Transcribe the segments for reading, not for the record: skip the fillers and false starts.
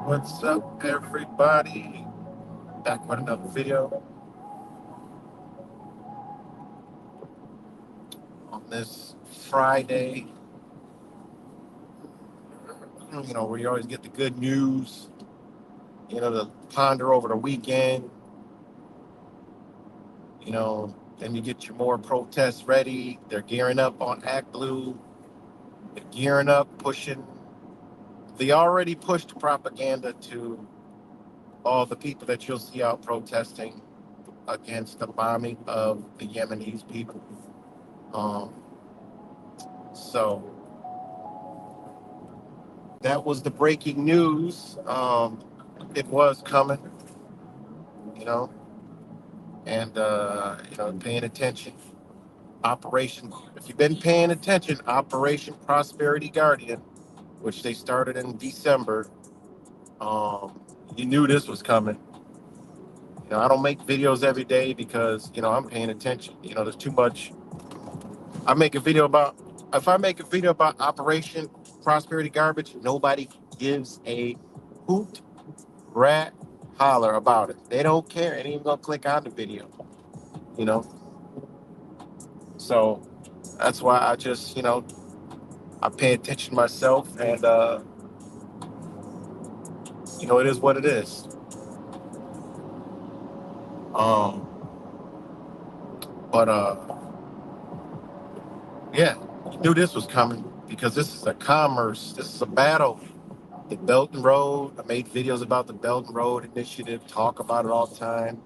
What's up, everybody? Back with another video on this Friday. Where you always get the good news, to ponder over the weekend. Then you get your more protests ready. They're gearing up on Act Blue. They're gearing up, pushing. They already pushed propaganda to all the people that you'll see out protesting against the bombing of the Yemenis people. Um, so that was the breaking news. It was coming, you know, and paying attention. Operation, if you've been paying attention, Operation Prosperity Guardian, which they started in December, you knew this was coming. I don't make videos every day because, I'm paying attention. There's too much. I make a video about, if I make a video about Operation Prosperity Garbage, nobody gives a hoot, rat, holler about it. They don't care. They ain't even gonna click on the video, you know? So that's why I just, I pay attention myself and, it is what it is. Um, but yeah, you knew this was coming because this is a commerce, this is a battle. The Belt and Road, I made videos about the Belt and Road Initiative, talk about it all the time.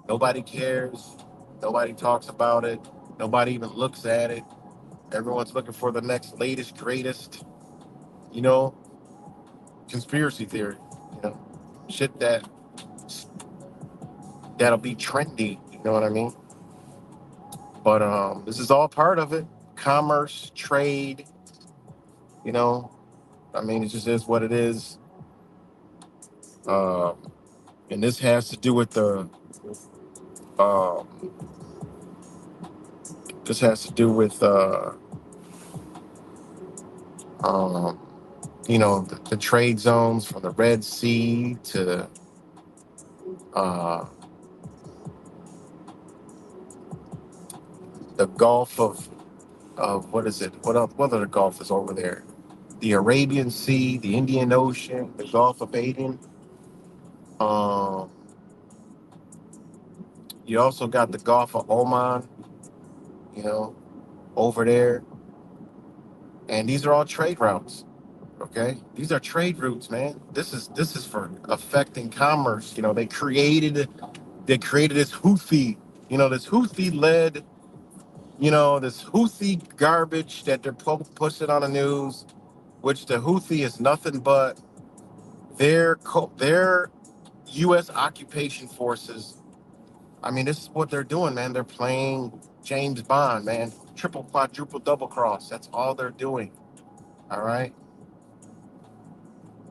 Nobody cares. Nobody talks about it. Nobody even looks at it. Everyone's looking for the next latest, greatest, you know, conspiracy theory, shit that'll be trendy. You know what I mean? But this is all part of it. Commerce, trade, you know. I mean, it just is what it is. Uh, and this has to do with the. Um, this has to do with um, the trade zones from the Red Sea to uh, the Gulf of what is it? What else? What other Gulf is over there? The Arabian Sea, the Indian Ocean, the Gulf of Aden. Um, you also got the Gulf of Oman, you know, over there, and these are all trade routes. Okay, these are trade routes, man. This is for affecting commerce. They created this Houthi, this Houthi led, this Houthi garbage that they're pushing on the news, which the Houthi is nothing but their U.S. occupation forces. I mean, this is what they're doing, man. They're playing James Bond, man. Triple, quadruple, double cross. That's all they're doing. All right.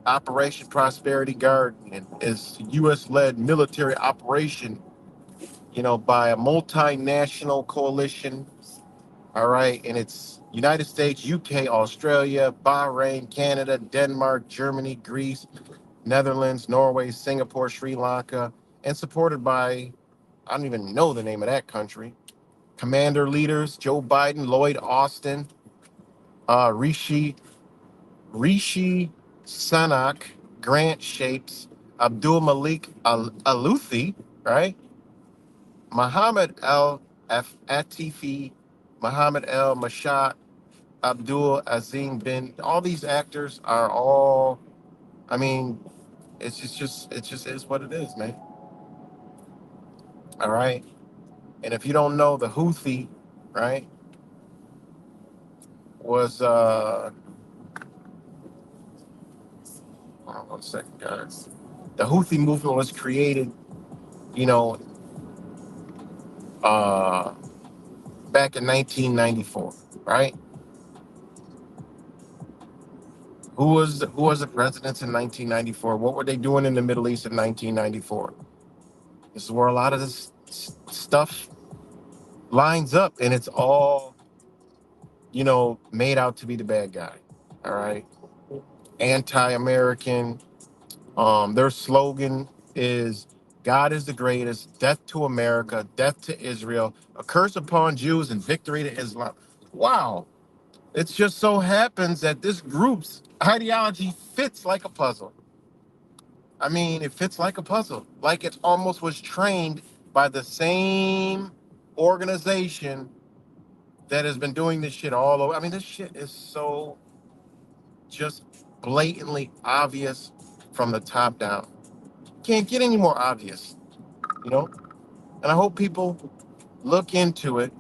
Operation Prosperity Guardian is a U.S. led military operation, by a multinational coalition. All right. And it's United States, UK, Australia, Bahrain, Canada, Denmark, Germany, Greece, Netherlands, Norway, Singapore, Sri Lanka, and supported by, I don't even know the name of that country. Commander leaders Joe Biden, Lloyd Austin, Rishi Sunak, Grant Shapes, Abdul Malik Aluthi, right? Mohammed Al Atifi, Mohammed El Mashat, Abdul Azim bin. All these actors are all. I mean, it just is what it is, man. All right. And if you don't know, the Houthi, right, was hold on one second, guys. The Houthi movement was created, you know, uh, back in 1994, right? Who was the presidents in 1994? What were they doing in the Middle East in 1994? This is where a lot of this stuff lines up, and it's all made out to be the bad guy. All right, anti-American. Their slogan is "God is the greatest, death to America, death to Israel, a curse upon Jews, and victory to Islam." Wow. It just so happens that this group's ideology fits like a puzzle. I mean, it fits like a puzzle. Like it almost was trained by the same organization that has been doing this shit all over. I mean, this shit is so just blatantly obvious from the top down. Can't get any more obvious, you know? And I hope people look into it.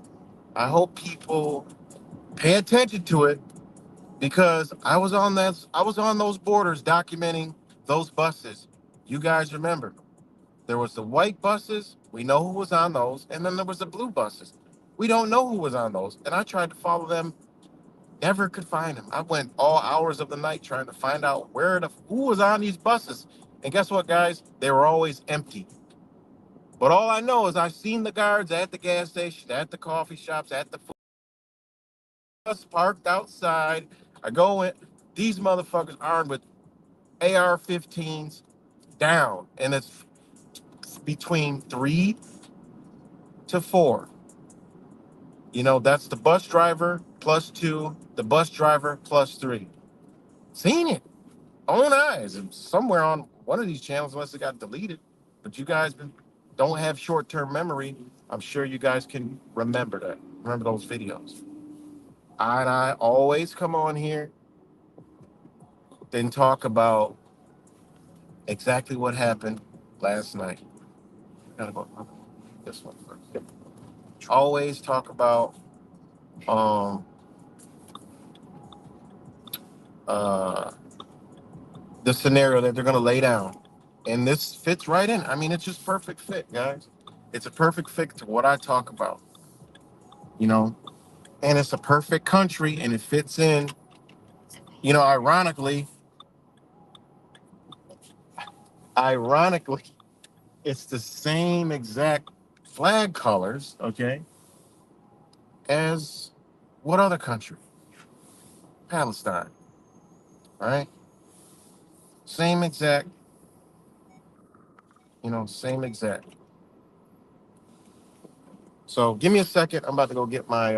I hope people pay attention to it because I was on those borders documenting those buses. You guys remember. There was the white buses, we know who was on those, and then there was the blue buses. We don't know who was on those. And I tried to follow them, never could find them. I went all hours of the night trying to find out who was on these buses. And guess what, guys? They were always empty. But all I know is I've seen the guards at the gas station, at the coffee shops, at the food bus parked outside. I go in, these motherfuckers armed with AR-15s down, and it's between 3 to 4. That's the bus driver plus two, the bus driver plus three. Seen it, own eyes, somewhere on one of these channels, unless it got deleted. But you guys don't have short-term memory. I'm sure you guys can remember that. Remember those videos. I always come on here, then talk about exactly what happened last night. Gotta go this one first. Always talk about um uh the scenario that they're gonna lay down. And this fits right in. I mean, it's just perfect fit, guys. It's a perfect fit to what I talk about. you know, and it's a perfect country and it fits in. Ironically, ironically, it's the same exact flag colors, okay, as what other country? Palestine, right? Same exact, same exact. So give me a second. I'm about to go get my,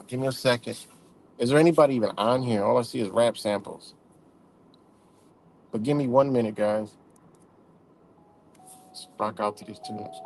give me a second. Is there anybody even on here? All I see is rap samples. But give me 1 minute, guys. Let's rock out to these tunes.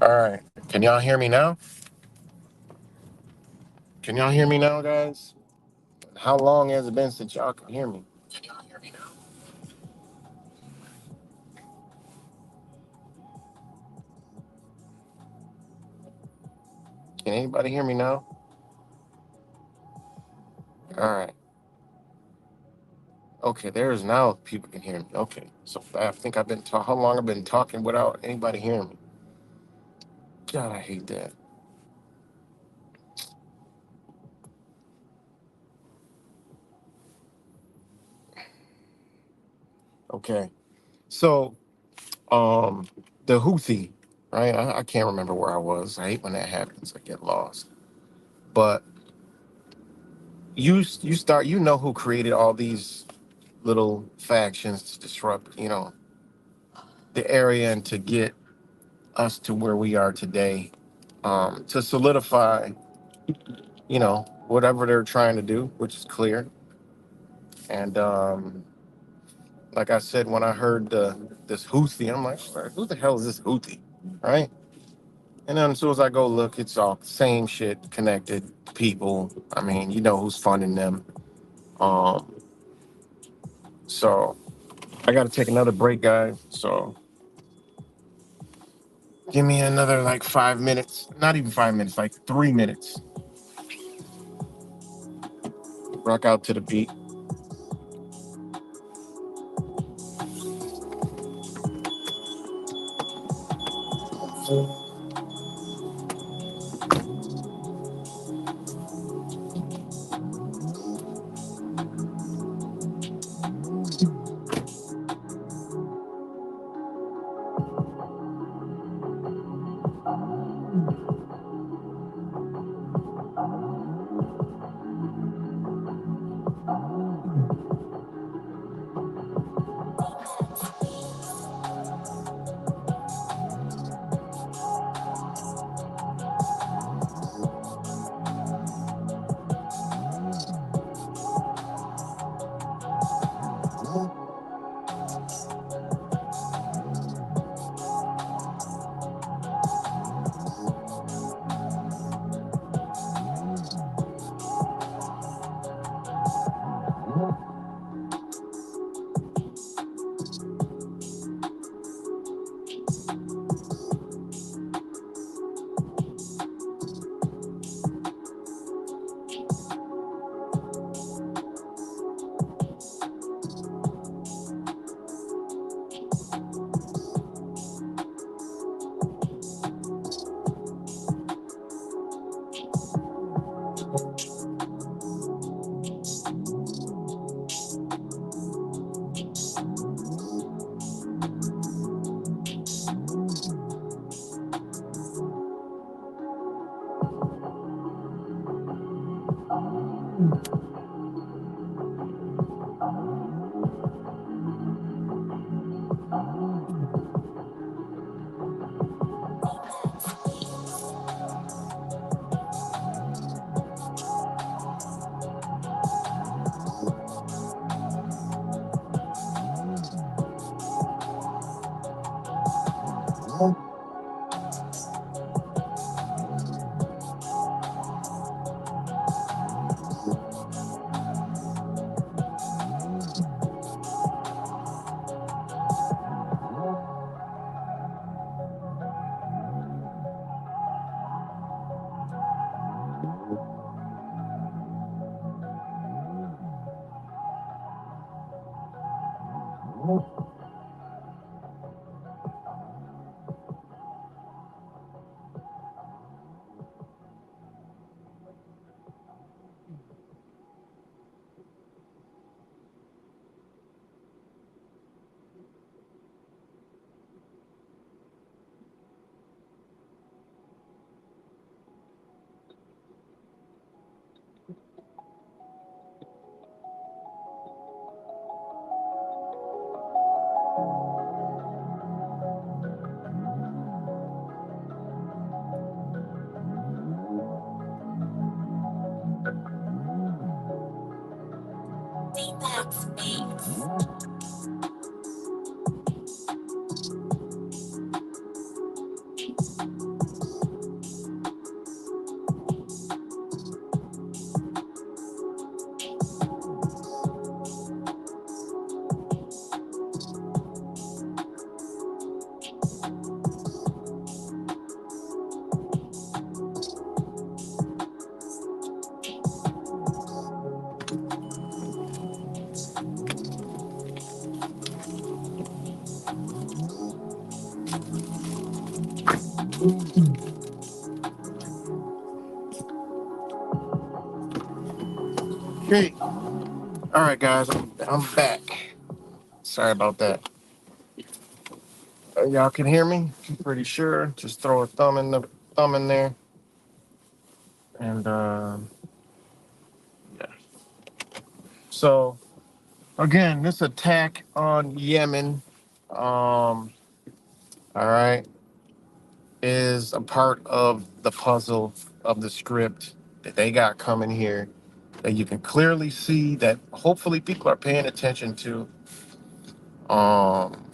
All right. Can y'all hear me now? Can y'all hear me now, guys? How long has it been since y'all can hear me? Can y'all hear me now? Can anybody hear me now? All right. Okay, there's now people can hear me. Okay. So I think I've been how long I've been talking without anybody hearing me. God, I hate that. Okay. So the Houthi, right? I can't remember where I was. I hate when that happens. I get lost. But you know who created all these little factions to disrupt, the area and to get us to where we are today, to solidify, whatever they're trying to do, which is clear. And like I said, when I heard this Houthi, I'm like, who the hell is this Houthi, right? And then as soon as I go look, it's all same shit, connected people. I mean, you know who's funding them. Um, so I got to take another break, guys. So give me another like 5 minutes, not even 5 minutes, like 3 minutes. Rock out to the beat. Okay. All right, guys. I'm back. Sorry about that. Y'all can hear me? I'm pretty sure. Just throw a thumb in there. And yeah. So again, this attack on Yemen, all right, is a part of the puzzle of the script that they got coming here. That you can clearly see that hopefully people are paying attention to. Um,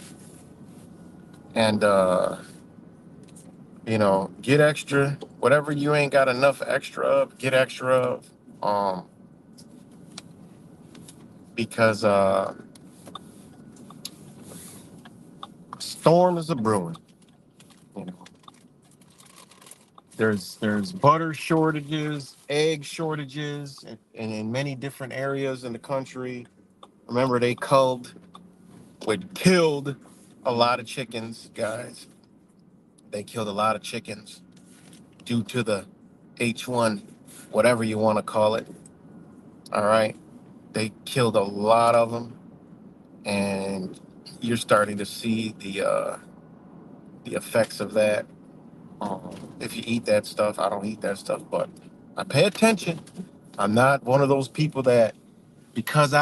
and get extra. Whatever you ain't got enough extra of, get extra of. Um, because storm is a brewing. You know, there's butter shortages, egg shortages, in many different areas in the country. Remember, killed a lot of chickens, guys. They killed a lot of chickens due to the H1, whatever you want to call it. All right, they killed a lot of them, and you're starting to see the effects of that. If you eat that stuff, I don't eat that stuff, but I pay attention. I'm not one of those people that because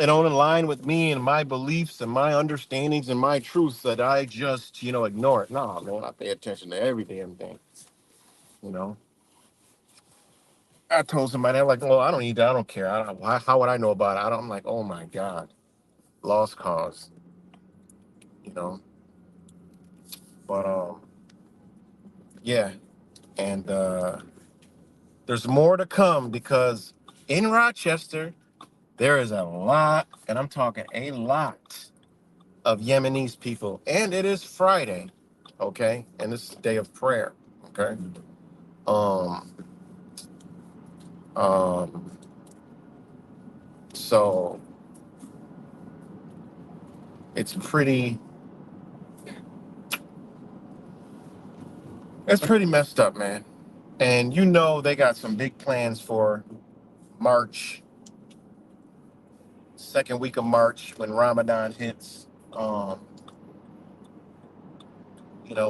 it don't align with me and my beliefs and my understandings and my truths that I just ignore it. No, man, I pay attention to every damn thing. You know, I told somebody I'm like, well, I don't eat that. I don't care. I don't, how would I know about it? I'm like, oh my god, lost cause. You know, but yeah, and there's more to come because in Rochester there is a lot, and I'm talking a lot of Yemenis people, and it is Friday, okay, and this is the day of prayer, okay. Um, um, so it's pretty, it's pretty messed up, man. And they got some big plans for March, second week of March when Ramadan hits. Um,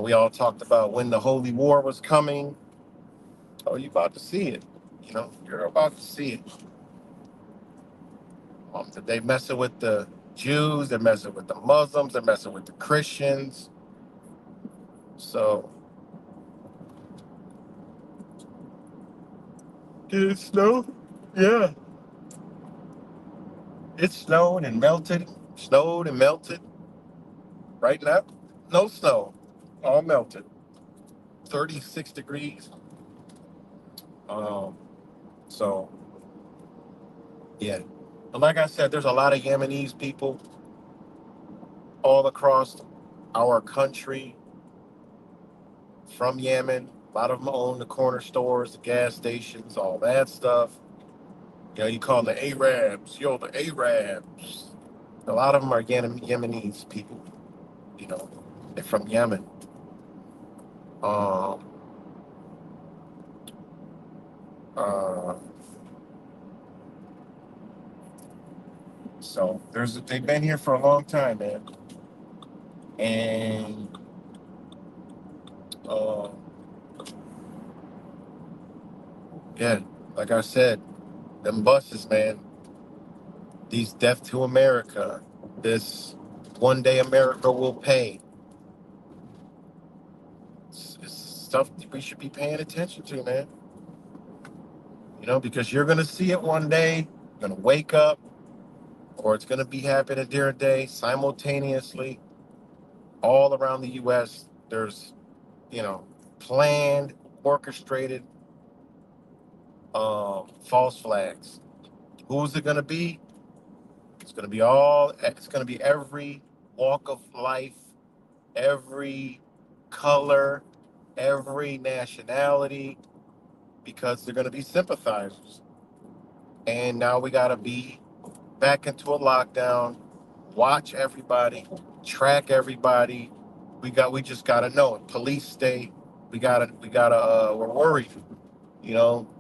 we all talked about when the Holy War was coming. Oh, you about to see it. You're about to see it. They messing with the Jews, they're messing with the Muslims, they're messing with the Christians. So, did it snow? Yeah, it snowed and melted. Right now, no snow, all melted. 36 degrees. Um, so yeah, but like I said, there's a lot of Yemenis people all across our country from Yemen. A lot of them own the corner stores, the gas stations, all that stuff. You call them the Arabs. Yo, the Arabs. A lot of them are Yemenis people. You know, they're from Yemen. Um, uh, so they've been here for a long time, man. And uh, yeah, like I said, them buses, man. These Death to America. This one day America will pay. It's stuff we should be paying attention to, man. Because you're gonna see it one day. You're gonna wake up, or it's gonna be happening during a day simultaneously all around the U.S. There's planned, orchestrated false flags. Who's it gonna be? It's gonna be every walk of life, every color, every nationality, because they're gonna be sympathizers. And now we gotta be back into a lockdown, watch everybody, track everybody. We just gotta know it. Police state. We're worried.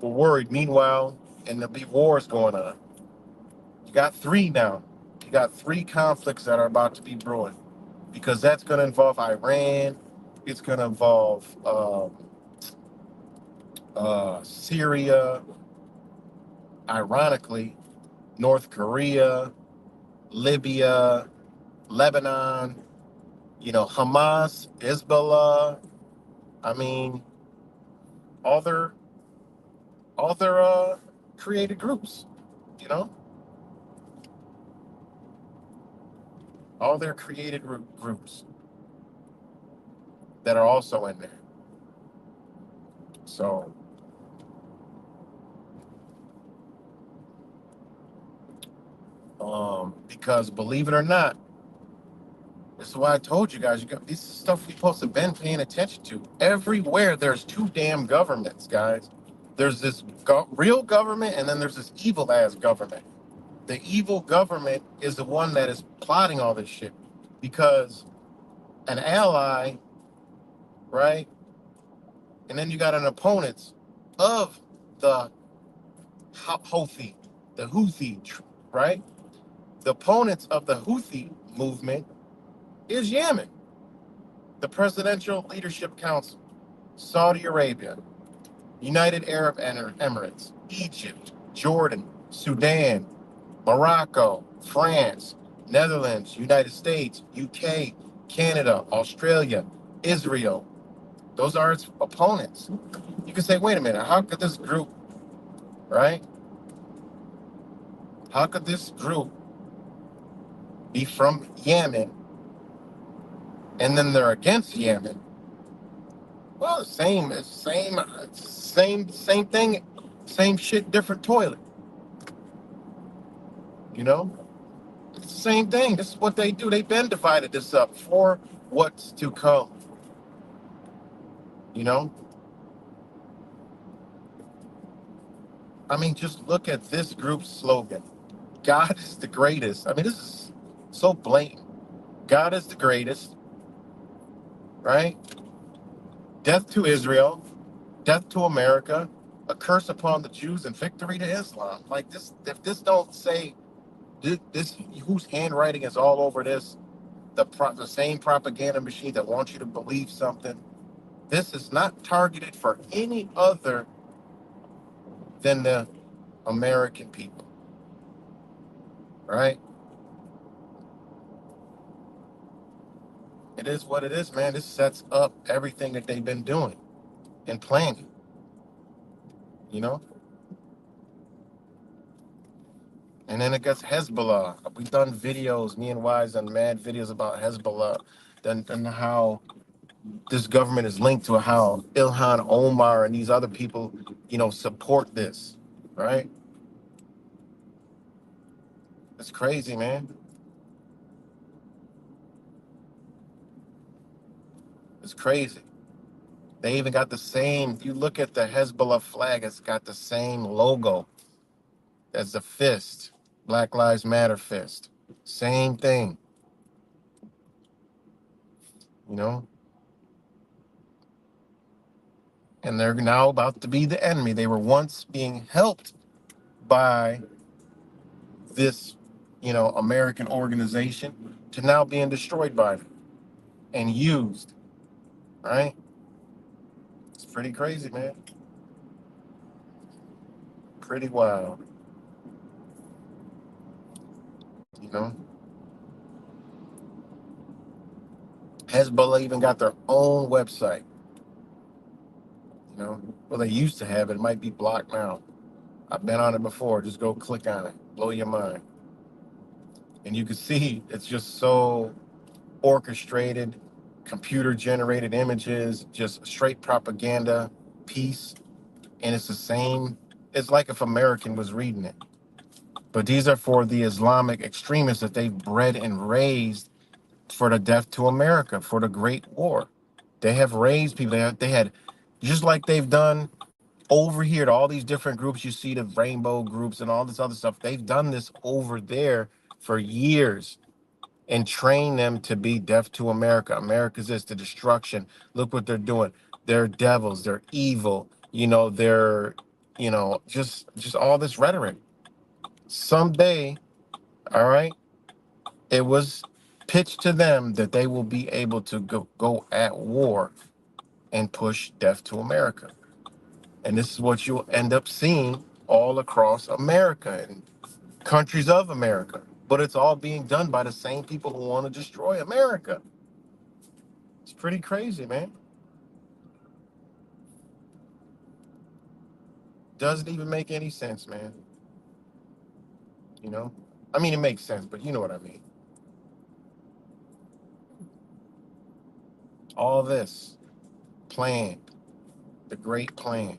We're worried. Meanwhile, and there'll be wars going on. You got three now. You got three conflicts that are about to be brewing because that's going to involve Iran. It's going to involve Syria, ironically, North Korea, Libya, Lebanon, Hamas, Hezbollah. I mean, all their created groups, you know, all their created groups that are also in there. So, because believe it or not, this is why I told you guys, this is stuff we're supposed to been paying attention to. Everywhere there's two damn governments, guys. There's this real government, and then there's this evil ass government. The evil government is the one that is plotting all this shit because an ally, right? And then you got an opponent of the Houthi, right? The opponents of the Houthi movement is Yemen, the Presidential Leadership Council, Saudi Arabia, United Arab Emirates, Egypt, Jordan, Sudan, Morocco, France, Netherlands, United States, UK, Canada, Australia, Israel. Those are its opponents. You can say, wait a minute, how could this group, right? How could this group be from Yemen and then they're against Yemen? Well, same thing, same shit, different toilet. You know, it's the same thing. This is what they do. They've been divided this up for what's to come. You know, I mean, just look at this group's slogan: "God is the greatest." I mean, this is so blatant. God is the greatest, right? Death to Israel, death to America, a curse upon the Jews, and victory to Islam. Like this, if this don't say this, whose handwriting is all over this? The same propaganda machine that wants you to believe something. This is not targeted for any other than the American people, right? It is what it is, man. This sets up everything that they've been doing and planning, you know? And then it gets Hezbollah. We've done videos, me and Wise done mad videos about Hezbollah and how this government is linked to how Ilhan Omar and these other people, support this, right? It's crazy, man. It's crazy. They even got the same, if you look at the Hezbollah flag, it's got the same logo as the fist, Black Lives Matter fist. Same thing, you know? And they're now about to be the enemy. They were once being helped by this, American organization to now being destroyed by them and used, right? It's pretty crazy, man. Pretty wild, you know? Hezbollah even got their own website, you know? Well, they used to have it. It might be blocked now. I've been on it before. Just go click on it. Blow your mind. And you can see it's just so orchestrated, computer generated images, just straight propaganda piece. And it's the same. It's like if American was reading it. But these are for the Islamic extremists that they've bred and raised for the death to America, for the Great War. They have raised people. They had, just like they've done over here to all these different groups. You see the rainbow groups and all this other stuff. They've done this over there for years and trained them to be deaf to America. America's this, the destruction. Look what they're doing. They're devils. They're evil. They're just all this rhetoric. Someday, all right, it was pitched to them that they will be able to go at war and push death to America. And this is what you'll end up seeing all across America and countries of America. But it's all being done by the same people who want to destroy America. It's pretty crazy, man. Doesn't even make any sense, man. You know? I mean, it makes sense, but you know what I mean. All this plan, the great plan,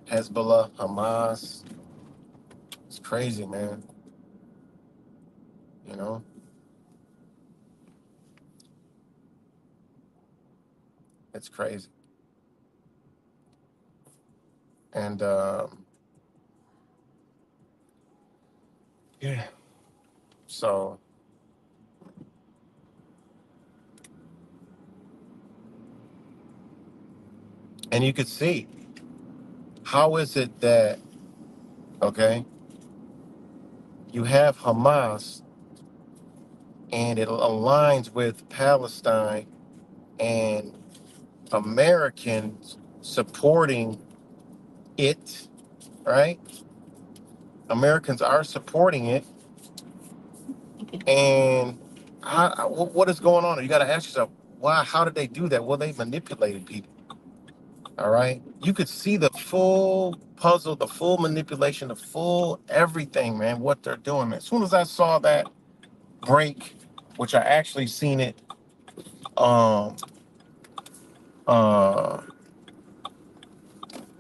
Hezbollah, Hamas, it's crazy, man. You know? It's crazy. And yeah, so, and you could see how is it that, okay, you have Hamas and it aligns with Palestine and Americans supporting it, right? Americans are supporting it, and what is going on? You got to ask yourself, why? How did they do that? Well, they manipulated people. All right, you could see the full puzzle, the full manipulation, the full everything, man. What they're doing, man. As soon as I saw that break, which I actually seen it, um, uh,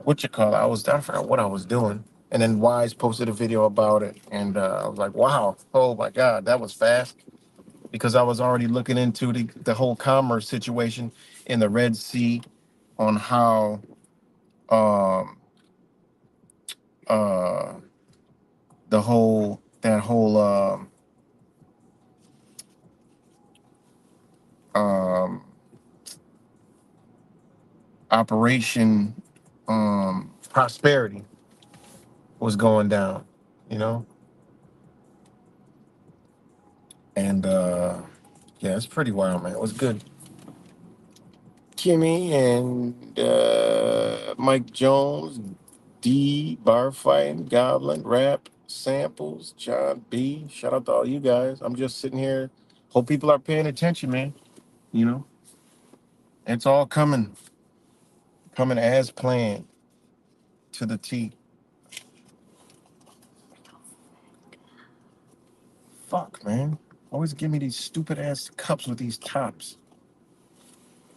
what you call it? I forgot what I was doing, and then Wise posted a video about it, and I was like, wow, oh my god, that was fast because I was already looking into the whole commerce situation in the Red Sea on how um uh the whole that whole um operation prosperity was going down, you know, and yeah, it's pretty wild, man. It was good. Kimmy and Mike Jones, D, Bar Fighting, Goblin, Rap, Samples, John B. Shout out to all you guys. I'm just sitting here. Hope people are paying attention, man. You know, it's all coming as planned to the T. Fuck, man. Always give me these stupid ass cups with these tops.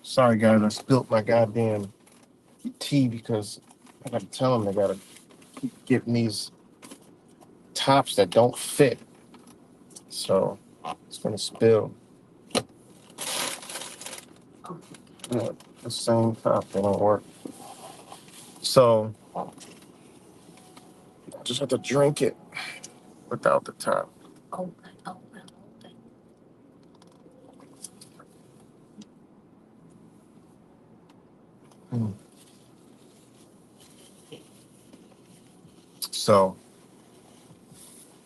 Sorry, guys, I spilt my goddamn tea because I gotta tell them they gotta keep getting these tops that don't fit. So it's gonna spill. Yeah, the same top, they don't work. So I just have to drink it without the top. Mm. So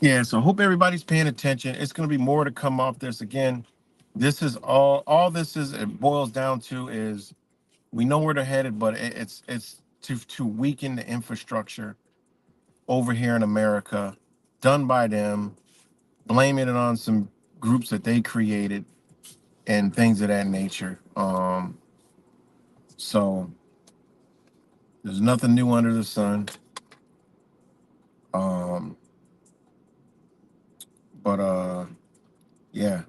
yeah, so hope everybody's paying attention. It's gonna be more to come off this again. This is all this is it boils down to is we know where they're headed, but it's to weaken the infrastructure over here in America, done by them, blaming it on some groups that they created and things of that nature. So there's nothing new under the sun. Um, but yeah.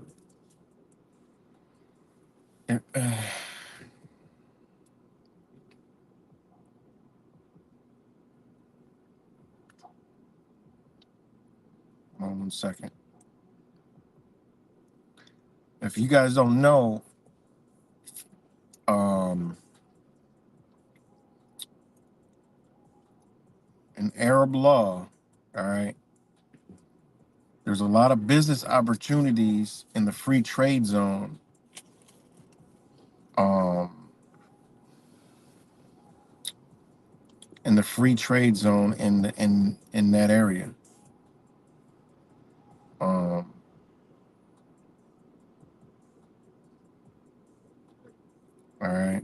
One second. If you guys don't know, um, in Arab law, all right, there's a lot of business opportunities in the free trade zone. Um, in the free trade zone in that area. Um, all right,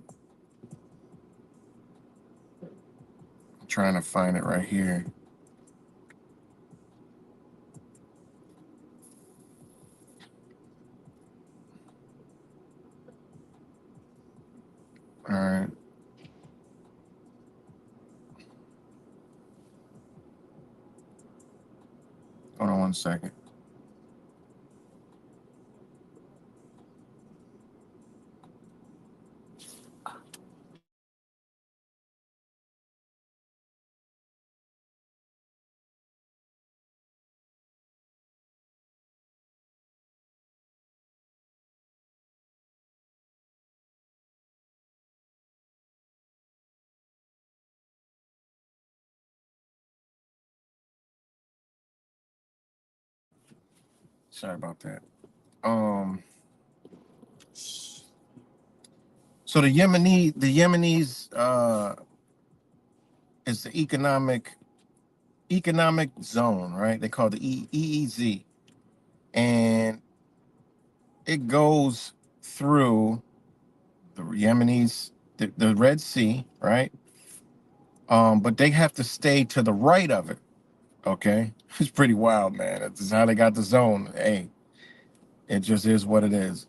I'm trying to find it right here. All right, hold on 1 second. Sorry about that. Um, so the Yemenis is the economic zone, right? They call it the EEZ, and it goes through the Yemenis, the Red Sea, right? But they have to stay to the right of it. Okay, it's pretty wild, man. That's how they got the zone. Hey, it just is what it is.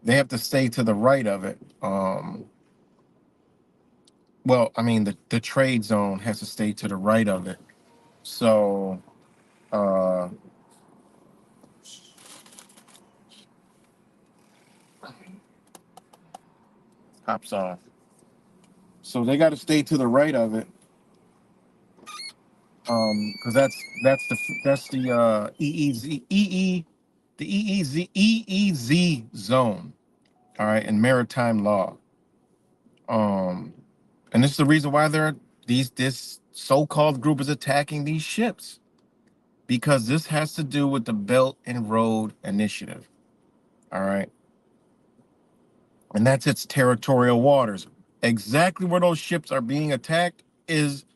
They have to stay to the right of it. Well, I mean, the trade zone has to stay to the right of it. So, uh, hops off. So they got to stay to the right of it, because that's the EEZ zone. All right, in maritime law. Um, and this is the reason why this so-called group is attacking these ships, because this has to do with the Belt and Road Initiative. All right, and that's its territorial waters. Exactly where those ships are being attacked is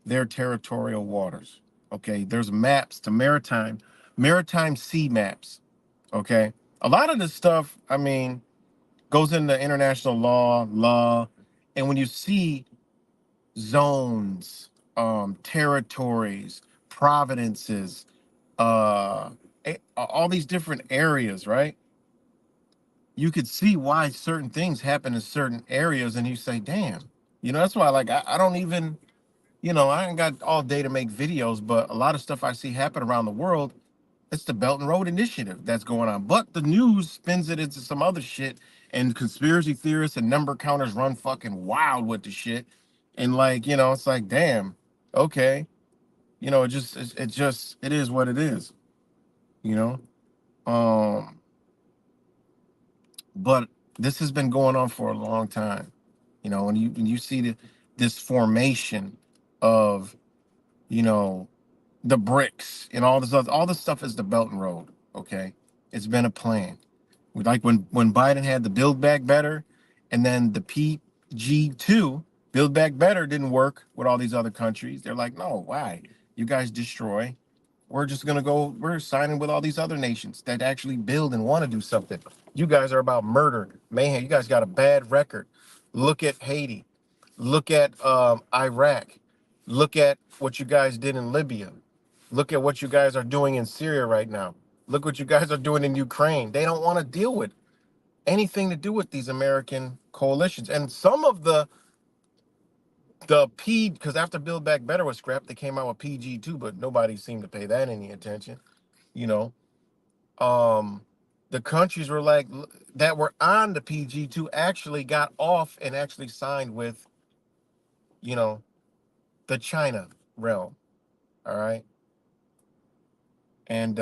their territorial waters. Okay, there's maps to maritime sea maps. Okay, a lot of this stuff, I mean, goes into international law, and when you see zones, territories, providences, all these different areas, right? You could see why certain things happen in certain areas, and you say, "Damn," that's why, like, I don't even, I ain't got all day to make videos, but a lot of stuff I see happen around the world, it's the Belt and Road Initiative that's going on. But the news spins it into some other shit, and conspiracy theorists and number counters run fucking wild with the shit. And, like, it's like, damn, okay, it is what it is, you know. Um, but this has been going on for a long time, when you see this formation of, you know the bricks and all this stuff is the Belt and Road. Okay, it's been a plan. Like when Biden had the Build Back Better, and then the PG2 Build Back Better didn't work with all these other countries. They're like, no, why? You guys destroy. We're signing with all these other nations that actually build and want to do something. You guys are about murder, mayhem. You guys got a bad record. Look at Haiti. Look at Iraq. Look at what you guys did in Libya. Look at what you guys are doing in Syria right now. Look what you guys are doing in Ukraine. They don't want to deal with anything to do with these American coalitions. And some of the P, because after Build Back Better was scrapped, they came out with PG2, but nobody seemed to pay that any attention. You know, um, the countries were like that were on the PG2 actually got off and actually signed with, you know, the China realm. All right. And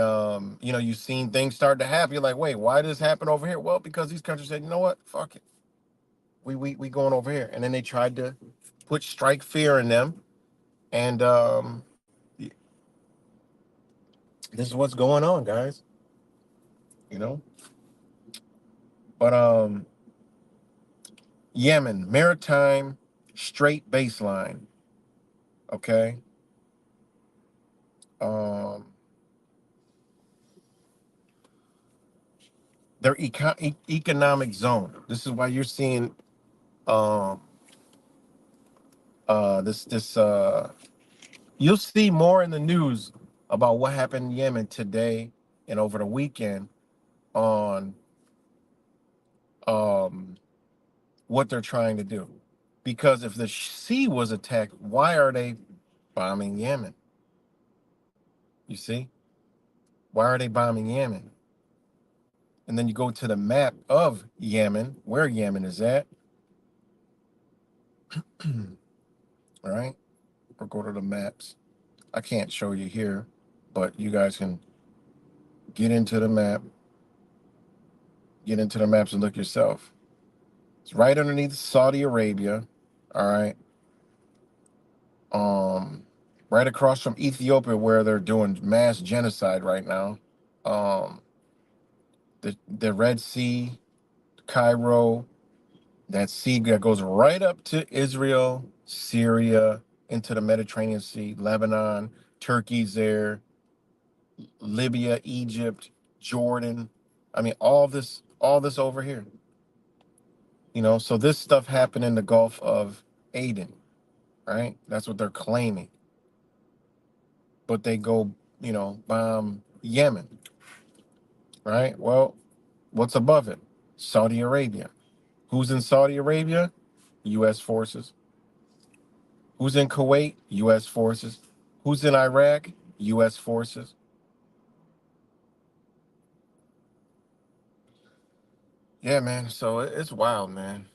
you've seen things start to happen. You're like, wait, why did this happen over here? Well, because these countries said, you know what, fuck it, we going over here, and then they tried to strike fear in them, and this is what's going on, guys. You know, but Yemen maritime straight baseline. Okay. Um, their economic zone. This is why you're seeing um, this. You'll see more in the news about what happened in Yemen today and over the weekend on um, what they're trying to do. Because if the sea was attacked, why are they bombing Yemen? You see? Why are they bombing Yemen? And then you go to the map of Yemen, where Yemen is at. All right? Or go to the maps. I can't show you here, but you guys can get into the map, get into the maps and look yourself. It's right underneath Saudi Arabia. All right. Um, right across from Ethiopia, where they're doing mass genocide right now. Um, the Red Sea, Cairo, that sea that goes right up to Israel, Syria, into the Mediterranean Sea, Lebanon, Turkey's there, Libya, Egypt, Jordan. I mean, all this over here. So this stuff happened in the Gulf of Aden, right? That's what they're claiming. But they go, bomb Yemen, right? Well, what's above it? Saudi Arabia. Who's in Saudi Arabia? U.S. forces. Who's in Kuwait? U.S. forces. Who's in Iraq? U.S. forces. Yeah, man. So it's wild, man.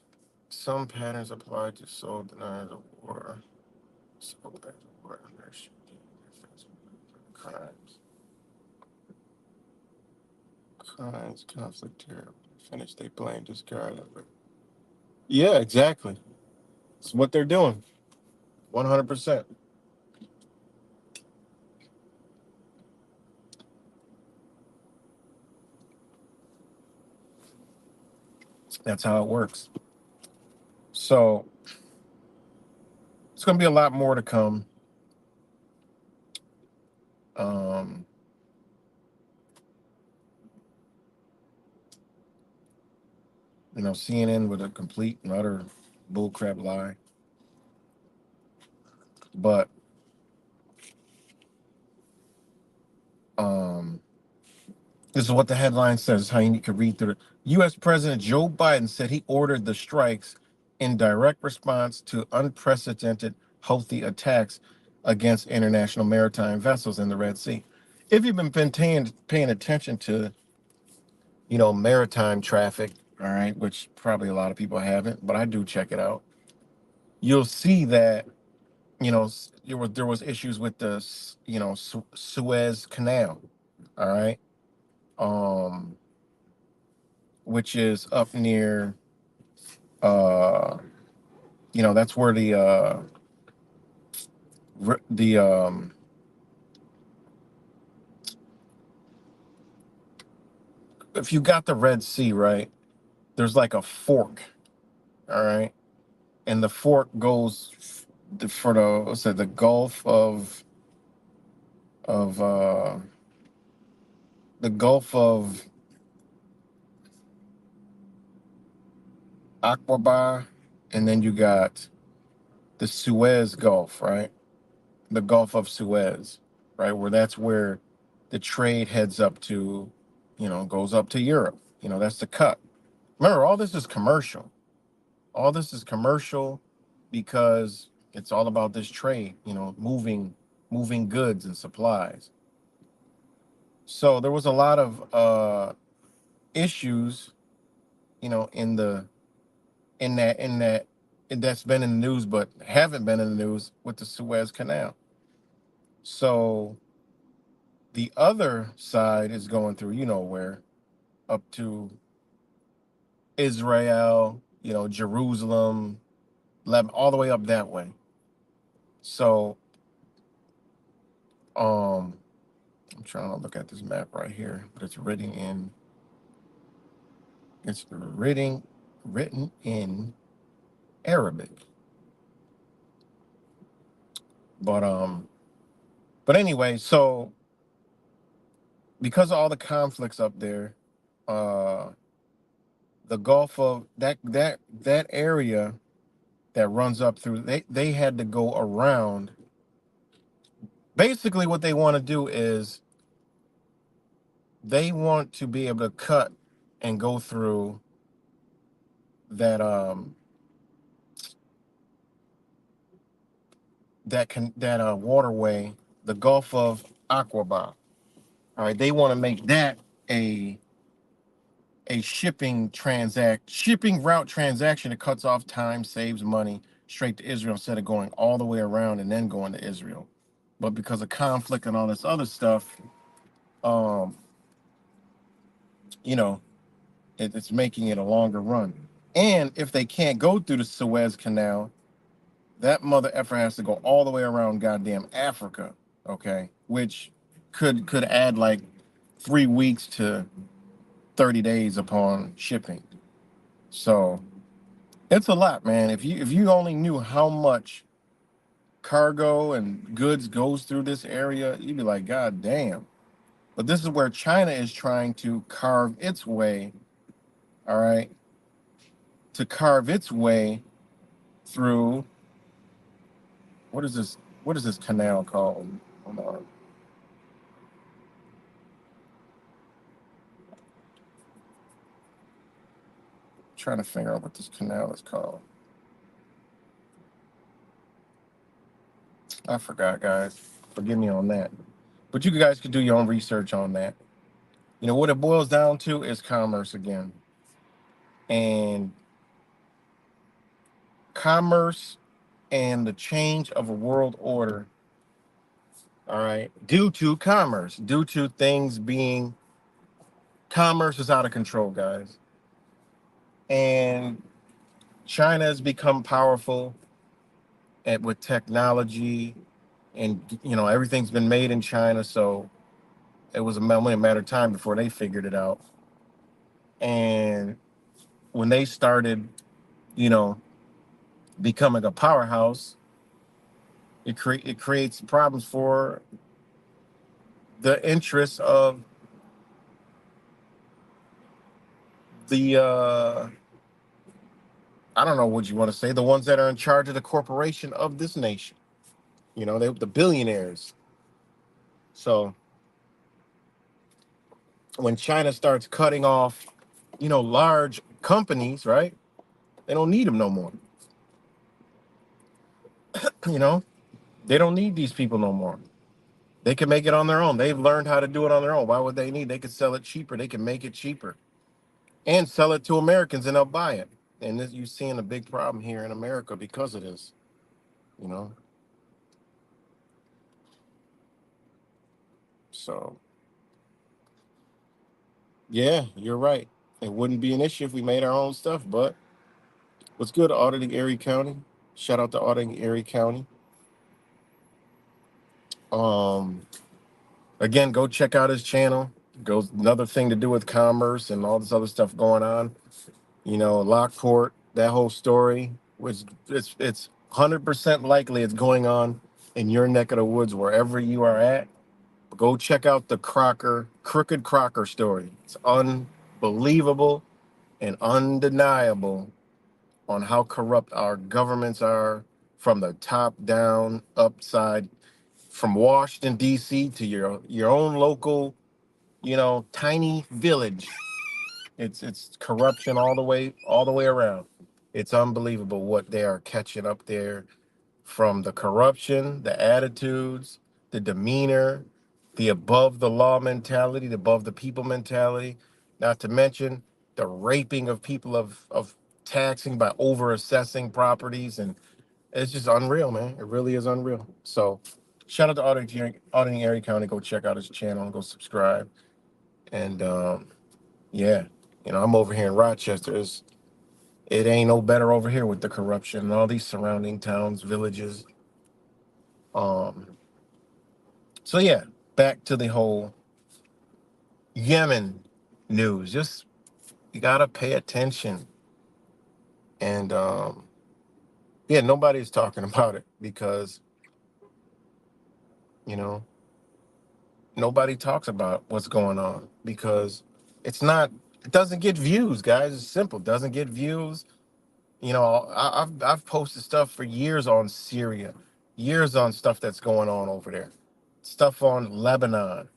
Some patterns apply to soul deniers of war. Soul deniers of war under crimes. Crimes, conflict, terror. Finish, they blame, discard. Yeah, exactly. It's what they're doing. 100%. That's how it works. So it's going to be a lot more to come. Um, CNN with a complete and utter bullcrap lie. But um, this is what the headline says, how you can read through it. U.S. President Joe Biden said he ordered the strikes in direct response to unprecedented Houthi attacks against international maritime vessels in the Red Sea. If you've been paying attention to, maritime traffic, all right, which probably a lot of people haven't, but I do check it out. You'll see that there was issues with the Suez Canal, all right, um, which is up near that's where the if you got the Red Sea, right, there's like a fork, all right, and the fork goes for the what's that, the Gulf of the Gulf of Aqaba, and then you got the Suez Gulf, right? The Gulf of Suez, right? Where the trade heads up to, goes up to Europe. That's the cut. Remember, all this is commercial. All this is commercial because it's all about this trade, moving goods and supplies. So there was a lot of issues, in the in that that's been in the news, but haven't been in the news with the Suez Canal. So the other side is going through, where, up to Israel, Jerusalem, Lebanon, all the way up that way. So um, I'm trying to look at this map right here, but it's written in Arabic. But but anyway, so because of all the conflicts up there, uh, the Gulf of that area that runs up through, they had to go around. Basically, what they want to do is they want to be able to cut and go through that waterway, the Gulf of Aqaba. All right, they want to make that a shipping route transaction that cuts off time, saves money straight to Israel instead of going all the way around and then going to Israel. But because of conflict and all this other stuff, um, you know, it's making it a longer run. And if they can't go through the Suez Canal, that mother effer has to go all the way around goddamn Africa, okay? Which could add like 3 weeks to 30 days upon shipping. So it's a lot, man. If you only knew how much cargo and goods goes through this area, you'd be like, God damn. But this is where China is trying to carve its way, all right, to carve its way through what is this canal called? Hold on. Trying to figure out what this canal is called. I forgot, guys. Forgive me on that. But you guys could do your own research on that. What it boils down to is commerce again. And commerce and the change of a world order, all right, due to commerce, due to things being commerce is out of control, guys. And China has become powerful with technology, and everything's been made in China, so it was only a matter of time before they figured it out. And when they started, you know, becoming a powerhouse, it creates problems for the interests of the I don't know what you want to say, the ones that are in charge of the corporation of this nation. The billionaires. So when China starts cutting off, large companies, right? They don't need them no more. You know, they don't need these people no more. They can make it on their own. They've learned how to do it on their own. Why would they need? They could sell it cheaper. They can make it cheaper and sell it to Americans, and they'll buy it. And this, you're seeing a big problem here in America because of this. You know, so yeah, you're right. It wouldn't be an issue if we made our own stuff. But what's good, auditing Erie County? Shout out to auditing Erie County. Um, Again, go check out his channel. Goes another thing to do with commerce and all this other stuff going on. Lockport, that whole story, which it's 100% likely it's going on in your neck of the woods, wherever you are at. Go check out the Crooked Crocker story. It's unbelievable and undeniable on how corrupt our governments are, from the top down, upside, from Washington D.C. to your own local, tiny village. It's corruption all the way around. It's unbelievable what they are catching up there, from the corruption, the attitudes, the demeanor, the above the law mentality, the above the people mentality, not to mention the raping of people, of taxing by over assessing properties. And it's just unreal, man. It really is unreal. So shout out to auditing Erie County. Go check out his channel and go subscribe. And yeah, I'm over here in Rochester. It ain't no better over here with the corruption and all these surrounding towns, villages. Um, so yeah, back to the whole Yemen news. Just you gotta pay attention. And yeah, nobody's talking about it because You know, nobody talks about what's going on because it's not. It doesn't get views, guys. It's simple. It doesn't get views. You know, I've posted stuff for years on Syria, years on stuff that's going on over there, stuff on Lebanon,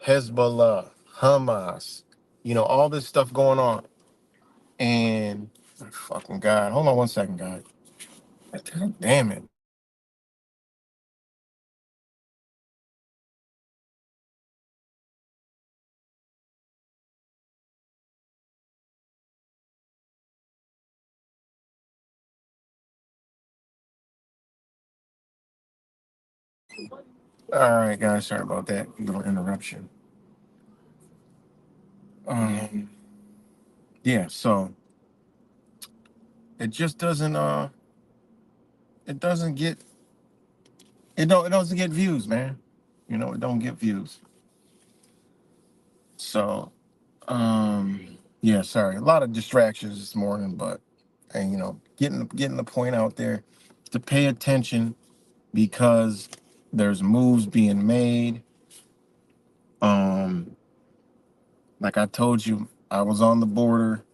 Hezbollah, Hamas. You know, all this stuff going on. And fucking God, hold on one second, guys. Damn it. All right, guys, sorry about that little interruption. Um, yeah, so it just doesn't it doesn't get it doesn't get views, man. You know, it don't get views. So yeah, sorry. A lot of distractions this morning, but and you know, getting the point out there to pay attention because there's moves being made. Um, like I told you, I was on the border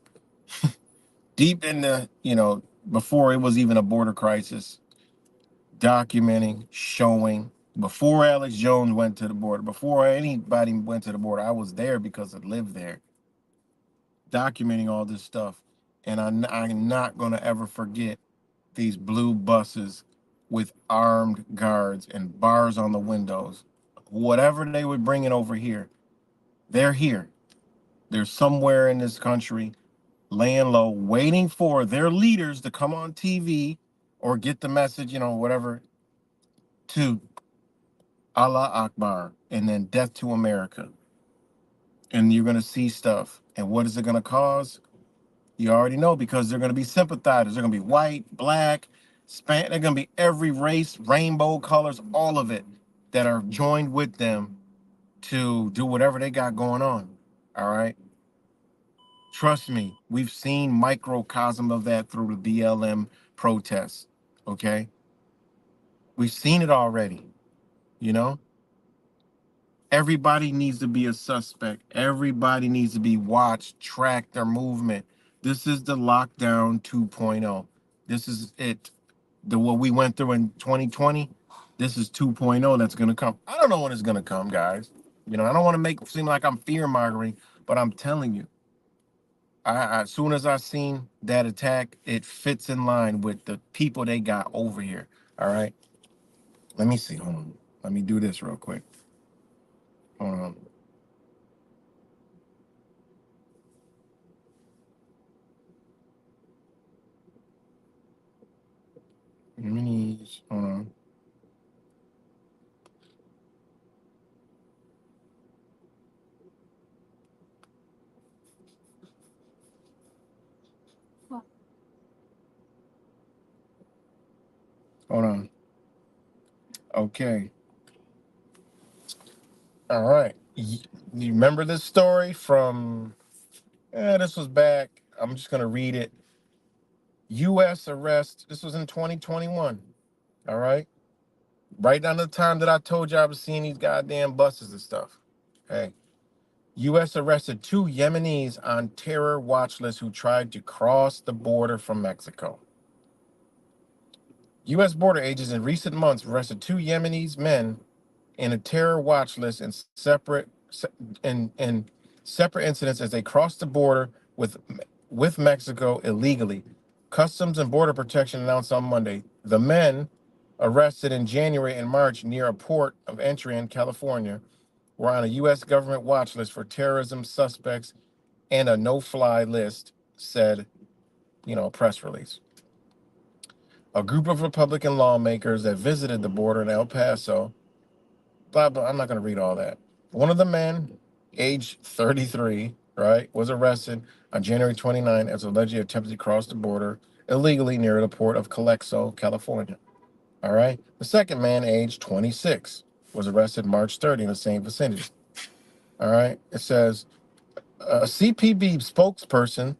deep in the, you know, before it was even a border crisis, documenting, showing. Before Alex Jones went to the border, before anybody went to the border, I was there because I lived there, documenting all this stuff. And I'm not going to ever forget these blue buses with armed guards and bars on the windows. Whatever they would bring it over here, they're here. They're somewhere in this country, laying low, waiting for their leaders to come on TV or get the message, you know, whatever, to Allah Akbar and then death to America. And you're going to see stuff. And what is it going to cause? You already know because they're going to be sympathizers. They're going to be white, black, Spanish. They're going to be every race, rainbow colors, all of it that are joined with them to do whatever they got going on. All right. Trust me, we've seen microcosm of that through the BLM protests. Okay. We've seen it already. You know, everybody needs to be a suspect. Everybody needs to be watched, track their movement. This is the lockdown 2.0. This is it. The what we went through in 2020. This is 2.0 that's going to come. I don't know when it's going to come, guys. You know, I don't want to make it seem like I'm fear mongering, but I'm telling you, as soon as I seen that attack, it fits in line with the people they got over here. All right. Let me see. Hold on. Let me do this real quick. Hold on. Minis. Hold on. Hold on. Okay. All right. You remember this story from? This was back. I'm just gonna read it. U.S. arrest. This was in 2021. All right. Right down the time that I told you I was seeing these goddamn buses and stuff. Hey. U.S. arrested two Yemenis on terror watch list who tried to cross the border from Mexico. U.S. border agents in recent months arrested two Yemeni men in a terror watch list in separate incidents as they crossed the border with Mexico illegally. Customs and Border Protection announced on Monday the men arrested in January and March near a port of entry in California were on a U.S. government watch list for terrorism suspects and a no-fly list, said, you know, a press release. A group of Republican lawmakers that visited the border in El Paso, blah, blah, I'm not going to read all that. One of the men, age 33, right, was arrested on January 29 as allegedly attempted to cross the border illegally near the port of Calexico, California. All right. The second man, age 26, was arrested March 30 in the same vicinity. All right. It says a CPB spokesperson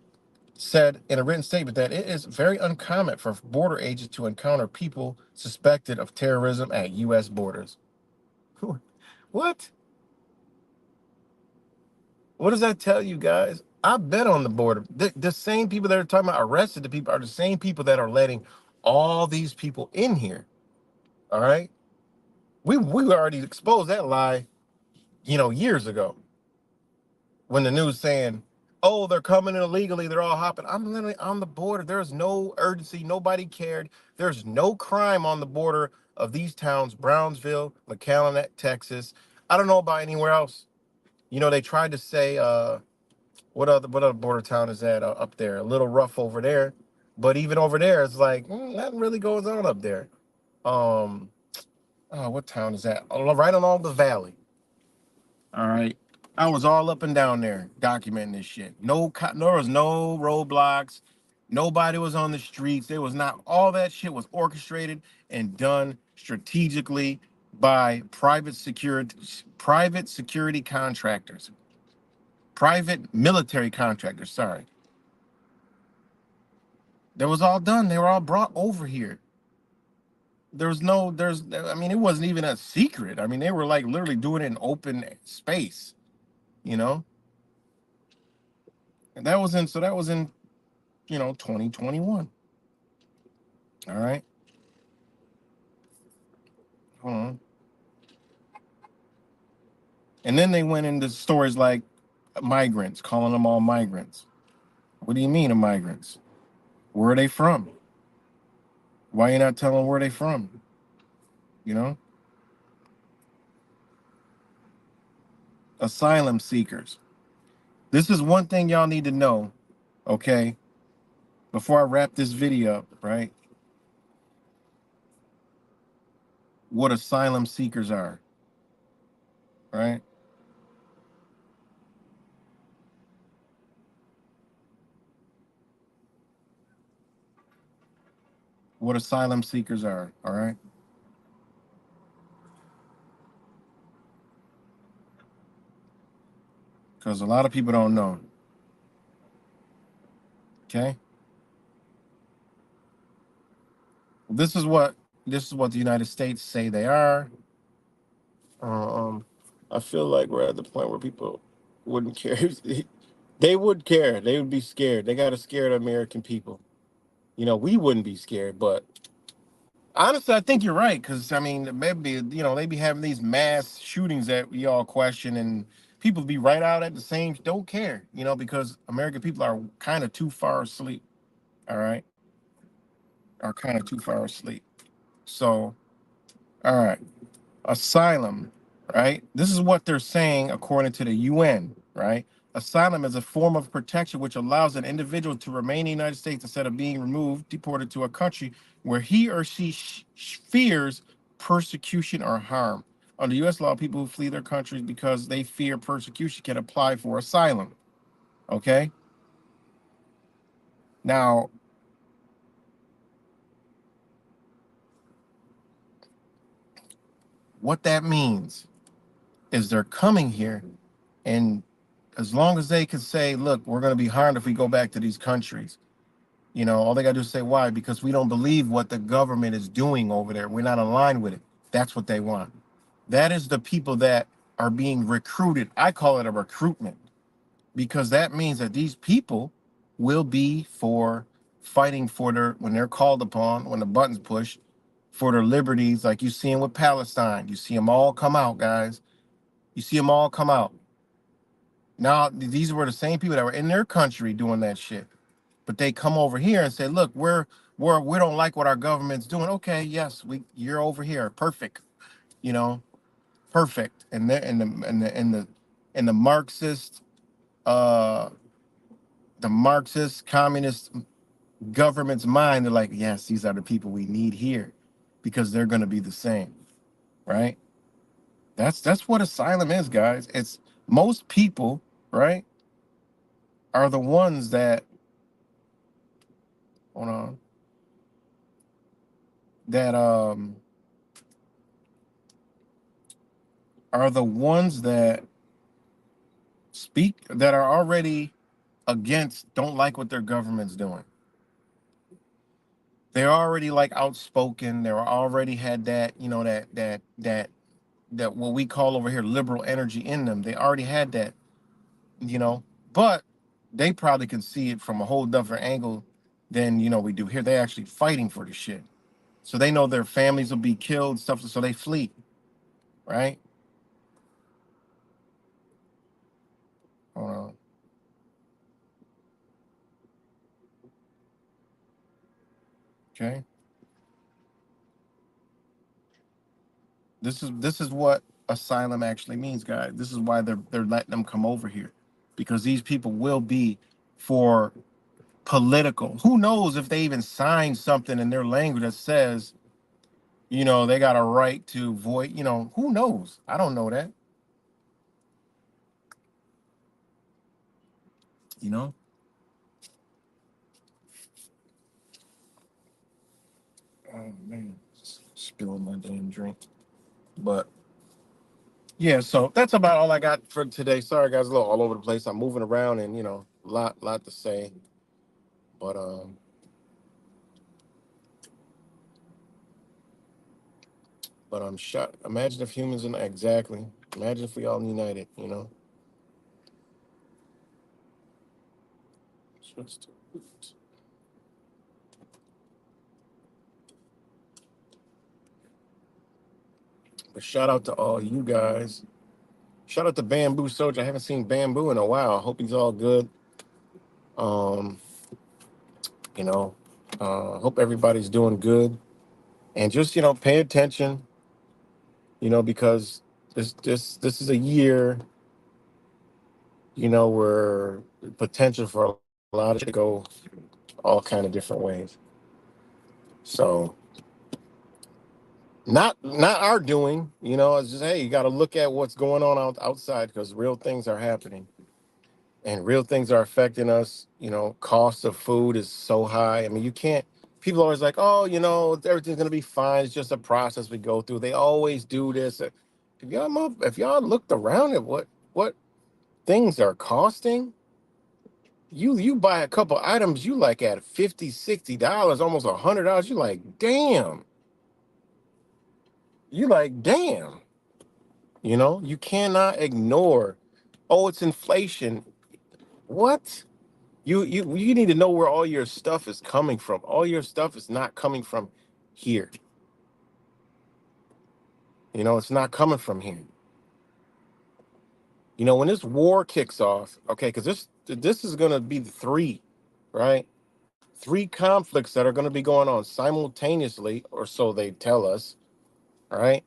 said in a written statement that it is very uncommon for border agents to encounter people suspected of terrorism at U.S. borders. What? What does that tell you guys? I've been on the border. The same people that are talking about arrested the people are the same people that are letting all these people in here. All right. We already exposed that lie, years ago when the news saying, oh, they're coming in illegally, they're all hopping. I'm literally on the border. There's no urgency. Nobody cared. There's no crime on the border of these towns, Brownsville, McAllen, Texas. I don't know about anywhere else. They tried to say, what other border town is that up there? A little rough over there. But even over there, it's like, nothing really goes on up there. Um, what town is that? Right along the valley. All right. I was all up and down there documenting this shit. There was no roadblocks. Nobody was on the streets. There was not, all that shit was orchestrated and done strategically by private security contractors, private military contractors. Sorry, that was all done. They were all brought over here. I mean, it wasn't even a secret. I mean, they were like literally doing it in open space, you know. And that was in 2021. All right. Hold on. And then they went into stories like migrants, calling them all migrants. What do you mean, migrants? Where are they from? Why are you not telling where they from? You know, asylum seekers. This is one thing y'all need to know, okay? Before I wrap this video up, right? What asylum seekers are, right? What asylum seekers are, all right? Because a lot of people don't know, okay? This is what the United States say they are. Um, I feel like we're at the point where people wouldn't care. They would care. They would be scared. They got to scare the American people. We wouldn't be scared, but honestly, I think you're right. Because I mean, maybe they be having these mass shootings that we all question, and people be right out at the same. Don't care, because American people are kind of too far asleep. All right, are kind of too far asleep. So, all right. Asylum, right? This is what they're saying according to the UN, right? Asylum is a form of protection which allows an individual to remain in the United States instead of being removed, deported to a country where he or she fears persecution or harm. Under U.S. law, people who flee their countries because they fear persecution can apply for asylum. Okay? Now, what that means is they're coming here, and as long as they can say, look, we're going to be harmed if we go back to these countries. All they got to do is say why, because we don't believe what the government is doing over there. We're not aligned with it. That's what they want. That is the people that are being recruited. I call it a recruitment because that means that these people will be for fighting for when they're called upon, when the buttons push, for their liberties, like you see them with Palestine. You see them all come out, guys. You see them all come out. Now, these were the same people that were in their country doing that shit. But they come over here and say, look, we don't like what our government's doing. Okay, yes, you're over here. Perfect. You know, perfect. And the Marxist uh the Marxist communist government's mind, they're like, yes, these are the people we need here because they're gonna be the same, right? That's what asylum is, guys. It's most people, right, are the ones that hold on that are the ones that that are already against, don't like what their government's doing. They're already like outspoken. They're already had that, that that what we call over here liberal energy in them. They already had that, you know, but they probably can see it from a whole different angle than we do here. They actually fighting for the shit, so they know their families will be killed, stuff. So they flee, right? Uh, okay, this is what asylum actually means, guys. This is why they're letting them come over here, because these people will be for political. Who knows if they even sign something in their language that says, they got a right to void. Who knows? I don't know that. You know. Oh man, spilling my damn drink. But yeah, so that's about all I got for today. Sorry, guys, a little all over the place. I'm moving around and lot to say. But I'm shot. Imagine if humans and exactly. Imagine if we all united. Just, but shout out to all you guys. Shout out to Bamboo Soldier. I haven't seen Bamboo in a while. I hope he's all good. Um, you know, hope everybody's doing good. And just pay attention. Because this is a year. Where potential for a lot of shit to go all kind of different ways. So not our doing. It's just, hey, you got to look at what's going on outside, because real things are happening and real things are affecting us. Cost of food is so high. I mean, you can't. People are always like, oh, everything's gonna be fine. It's just a process we go through. They always do this. If y'all looked around at what things are costing, you buy a couple items, you like at 50, $60, almost $100. You like, damn. You like, damn. You cannot ignore. Oh, it's inflation. What? You need to know where all your stuff is coming from. All your stuff is not coming from here. It's not coming from here. When this war kicks off, okay, because this is gonna be the three, right? Three conflicts that are gonna be going on simultaneously, or so they tell us. All right.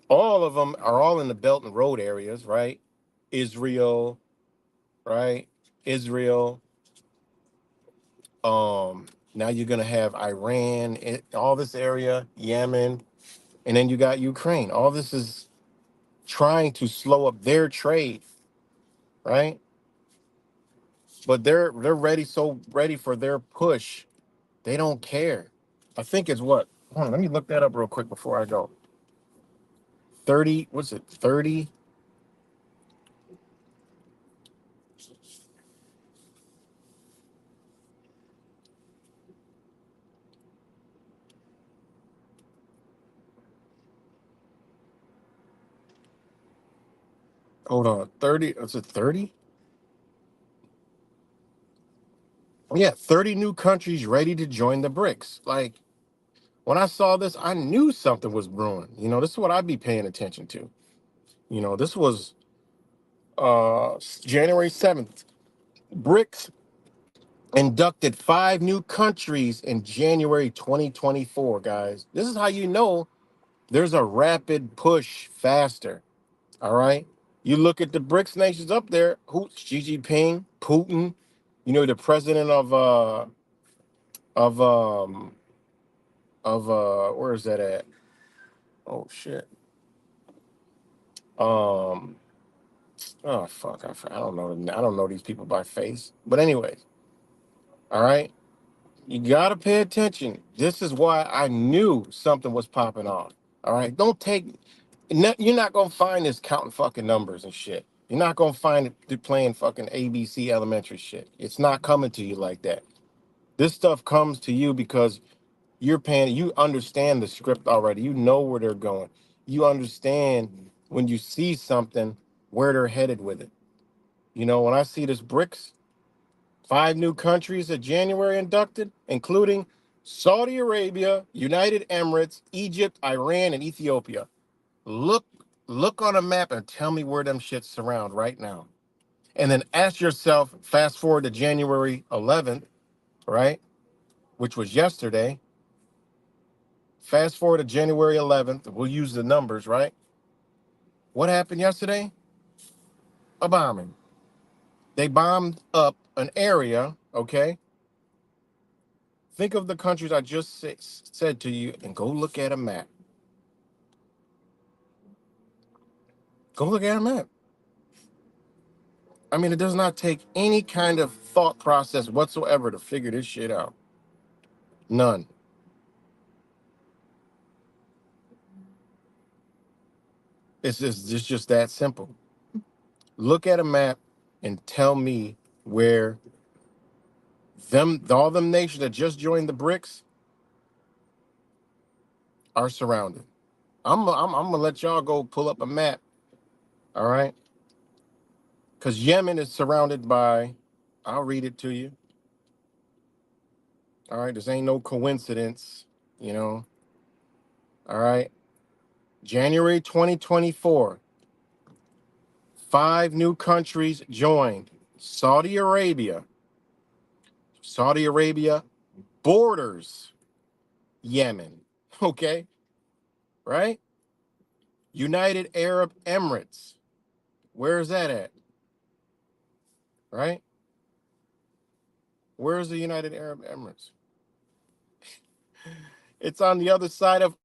All of them are all in the Belt and Road areas, right? Israel, right? Israel. Now you're gonna have Iran, all this area, Yemen, and then you got Ukraine. All this is trying to slow up their trade, right? But they're ready, so ready for their push. They don't care. I think it's what? Hold on, let me look that up real quick before I go. 30, what's it? 30. Hold on. 30, is it 30? Yeah, 30 new countries ready to join the BRICS. Like, when I saw this, I knew something was brewing. This is what I'd be paying attention to. This was January 7th. BRICS inducted 5 new countries in January 2024, guys. This is how you know there's a rapid push faster. All right. You look at the BRICS nations up there, who Xi Jinping, Putin, the president of where is that at? Oh shit. Um oh fuck, I don't know. I don't know these people by face. But anyways, all right. You gotta pay attention. This is why I knew something was popping off. All right. Don't take you're not gonna find this counting fucking numbers and shit. You're not gonna find it playing fucking ABC elementary shit. It's not coming to you like that. This stuff comes to you because you're paying, you understand the script already. You know where they're going. you understand when you see something where they're headed with it. You know, when I see this BRICS, 5 new countries that January inducted, including Saudi Arabia, United Emirates, Egypt, Iran, and Ethiopia. Look, look on a map and tell me where them shits surround right now. And then ask yourself, fast forward to January 11th, right? Which was yesterday. Fast forward to January 11th. We'll use the numbers, right? What happened yesterday? A bombing. They bombed up an area, okay? Think of the countries I just said to you and go look at a map. Go look at a map. I mean, it does not take any kind of thought process whatsoever to figure this shit out. None. It's just that simple. Look at a map and tell me where all them nations that just joined the BRICS are surrounded. I'm gonna let y'all go pull up a map, all right? Because Yemen is surrounded by, I'll read it to you. All right, this ain't no coincidence, you know. All right. January 2024, 5 new countries joined. Saudi Arabia. Saudi Arabia borders Yemen. Okay, right? United Arab Emirates. Where is that at? Right? Where is the United Arab Emirates? It's on the other side of.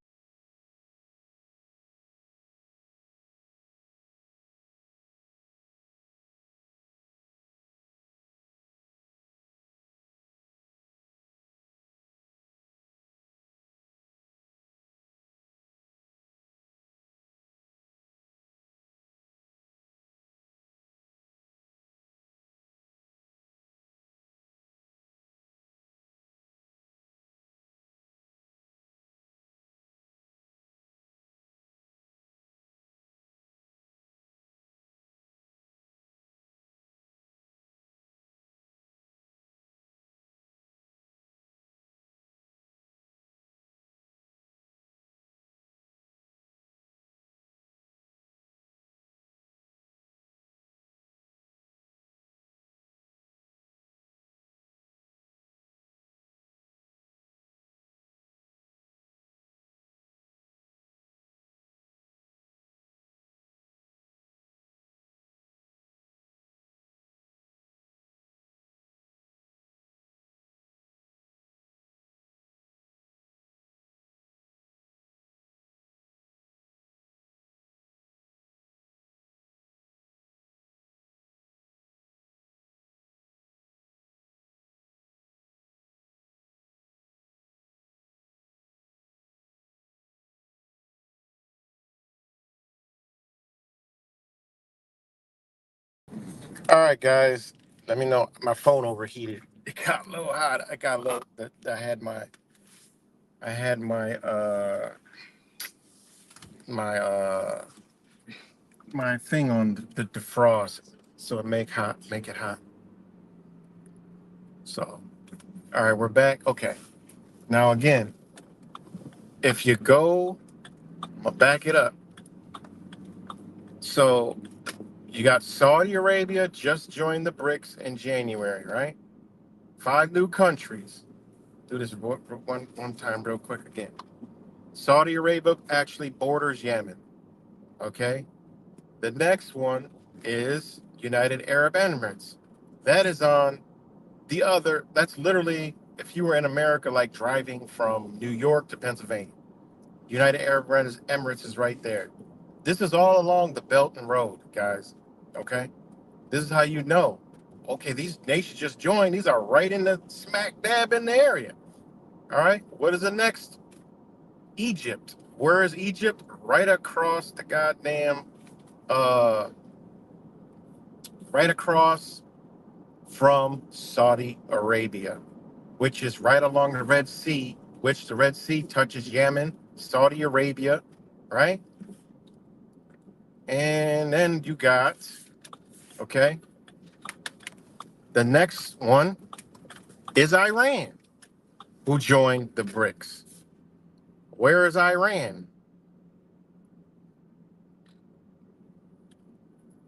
All right, guys. Let me know. My phone overheated. It got a little hot. I got a little. I had my my thing on the defrost, so make it hot. So, all right, we're back. Okay. Now again, if you go, I'll back it up. So you got Saudi Arabia just joined the BRICS in January, right? 5 new countries. Do this one time real quick again. Saudi Arabia actually borders Yemen. Okay. The next one is United Arab Emirates. That is on the other. That's literally if you were in America, like driving from New York to Pennsylvania. United Arab Emirates is right there. This is all along the Belt and Road, guys. Okay. This is how you know. Okay, these nations just joined. These are right in the smack dab in the area. All right. What is the next? Egypt. Where is Egypt? Right across the goddamn uh right across from Saudi Arabia, which is right along the Red Sea, which the Red Sea touches Yemen, Saudi Arabia, right? And then you got, okay, the next one is Iran, who joined the BRICS. Where is Iran?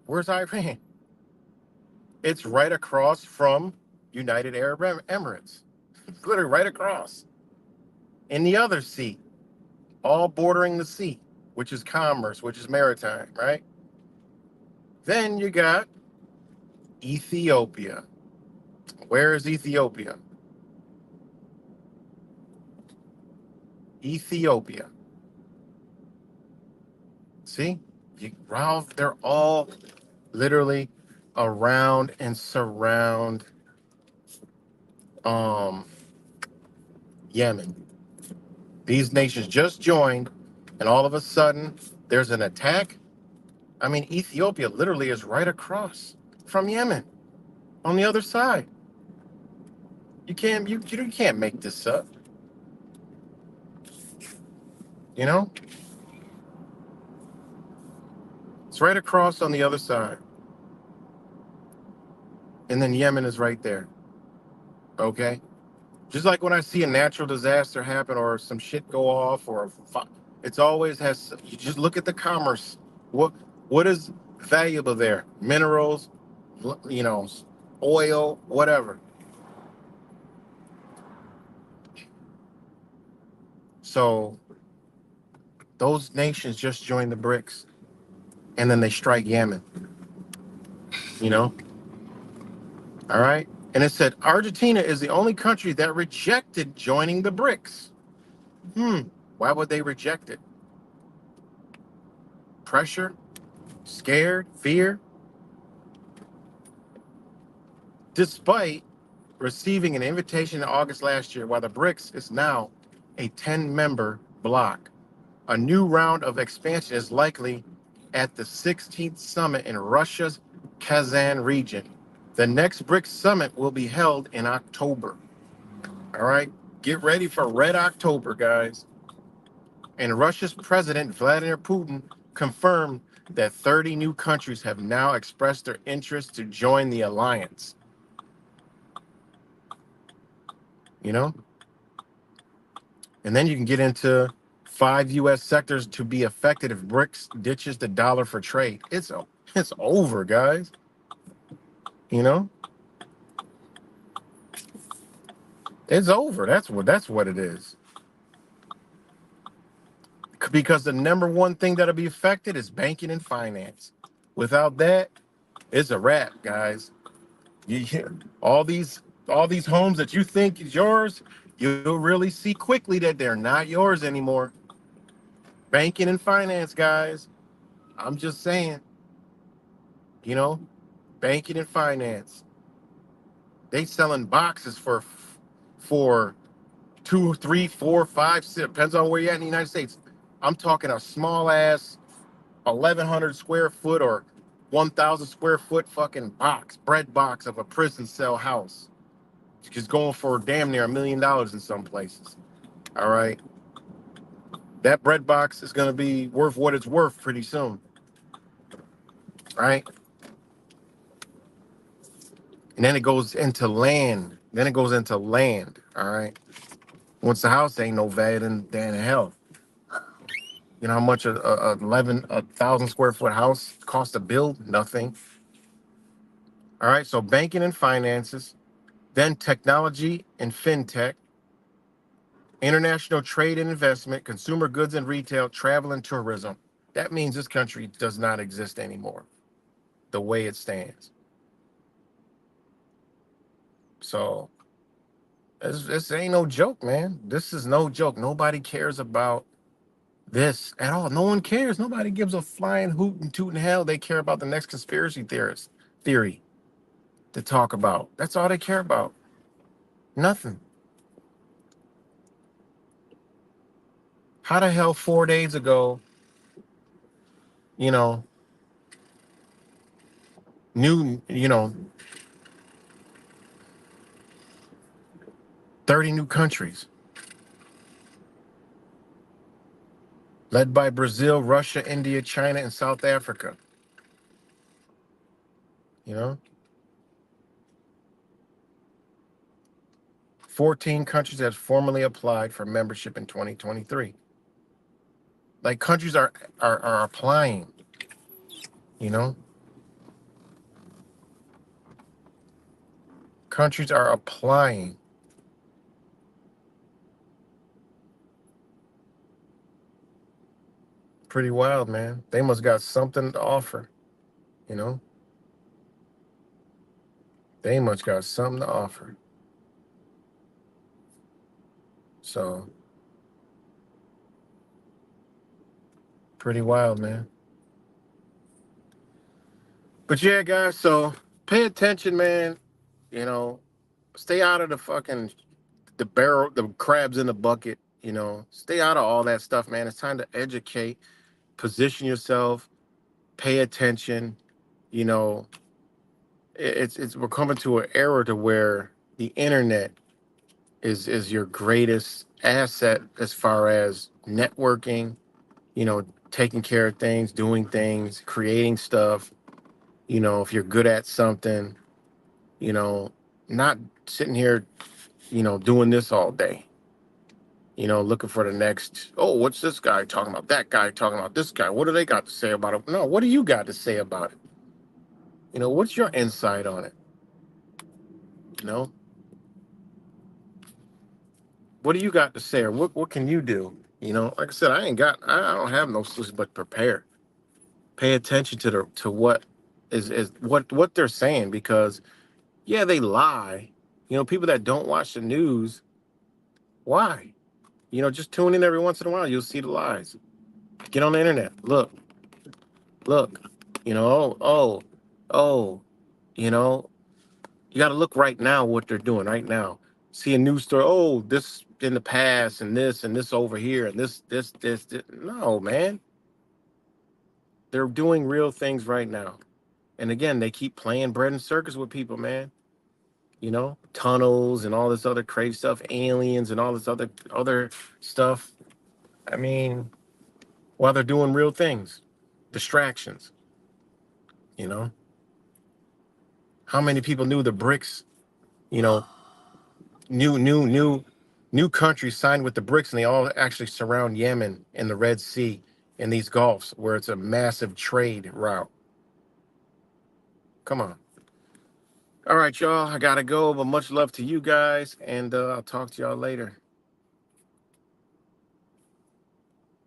Where's Iran? It's right across from United Arab Emirates. It's literally right across in the other sea, all bordering the sea, which is commerce, which is maritime, right? Then you got Ethiopia. Where is Ethiopia? Ethiopia. See? Ralph, they're all literally around and surround um, Yemen. These nations just joined, and all of a sudden, there's an attack. I mean, Ethiopia literally is right across from Yemen on the other side. You can't make this up. You know, it's right across on the other side, and then Yemen is right there. Okay, just like when I see a natural disaster happen or some shit go off it's always has. You just look at the commerce. What what is valuable there? Minerals, you know, oil, whatever. So those nations just joined the BRICS, and then they strike Yemen. You know, all right. And it said Argentina is the only country that rejected joining the BRICS. Why would they reject it? Pressure, scared, fear. Despite receiving an invitation in August last year, while the BRICS is now a 10-member bloc. A new round of expansion is likely at the 16th summit in Russia's Kazan region. The next BRICS summit will be held in October. All right, get ready for Red October, guys. And Russia's President Vladimir Putin confirmed that 30 new countries have now expressed their interest to join the alliance. You know? And then you can get into 5 U.S. sectors to be affected if BRICS ditches the dollar for trade. It's over, guys. You know, it's over. That's what it is. Because the number one thing that'll be affected is banking and finance. Without that, it's a wrap, guys. All these homes that you think is yours, you'll really see quickly that they're not yours anymore. Banking and finance, guys. I'm just saying, you know, banking and finance. They selling boxes for two, three, four, five, six, depends on where you're at in the United States. I'm talking a small ass 1,100 square foot or 1,000 square foot fucking bread box of a prison cell house. It's just going for damn near $1 million in some places. All right. That bread box is going to be worth what it's worth pretty soon. Right. And then it goes into land. Then it goes into land. All right. Once the house ain't no value, then hell. You know how much a 1,000 square foot house costs to build? Nothing. All right. So banking and finances, then technology and fintech, international trade and investment, consumer goods and retail, travel and tourism. That means this country does not exist anymore, the way it stands. So this ain't no joke, man. This is no joke. Nobody cares about this at all. No one cares. Nobody gives a flying hoot and toot in hell. They care about the next conspiracy theory to talk about. That's all they care about. Nothing. How the hell 4 days ago, you know, new, 30 new countries. led by Brazil, Russia, India, China, and South Africa. You know, 14 countries have formally applied for membership in 2023. Like countries are applying. You know, countries are applying. Pretty wild, man. They must got something to offer. You know, they must got something to offer. So pretty wild, man. But yeah, guys. So pay attention, man. You know, stay out of the barrel, the crabs in the bucket. You know, stay out of all that stuff, man. It's time to educate, position yourself, pay attention. You know, it's we're coming to an era to where the internet is your greatest asset as far as networking. You know, taking care of things, doing things, creating stuff. You know, if you're good at something, you know, not sitting here, you know, doing this all day. You know, looking for the next, oh, what's this guy talking about? That guy talking about this guy. What do they got to say about it? No, what do you got to say about it? You know, what's your insight on it? You know, what do you got to say, or what can you do? You know, like I said, I don't have no solution but prepare. Pay attention to what is what they're saying, because yeah, they lie. You know, people that don't watch the news, why? You know, just tune in every once in a while, you'll see the lies. Get on the internet, look, you know, oh, you know, you got to look right now what they're doing right now. See a news story. Oh, this in the past, and this over here, and this. No, man, they're doing real things right now. And again, they keep playing bread and circus with people, man. You know, tunnels and all this other crazy stuff, aliens and all this other stuff. I mean, while they're doing real things, distractions. You know, how many people knew the BRICS? You know, new countries signed with the BRICS, and they all actually surround Yemen and the Red Sea and these Gulfs where it's a massive trade route. Come on. All right, y'all. I gotta go, but much love to you guys, and I'll talk to y'all later.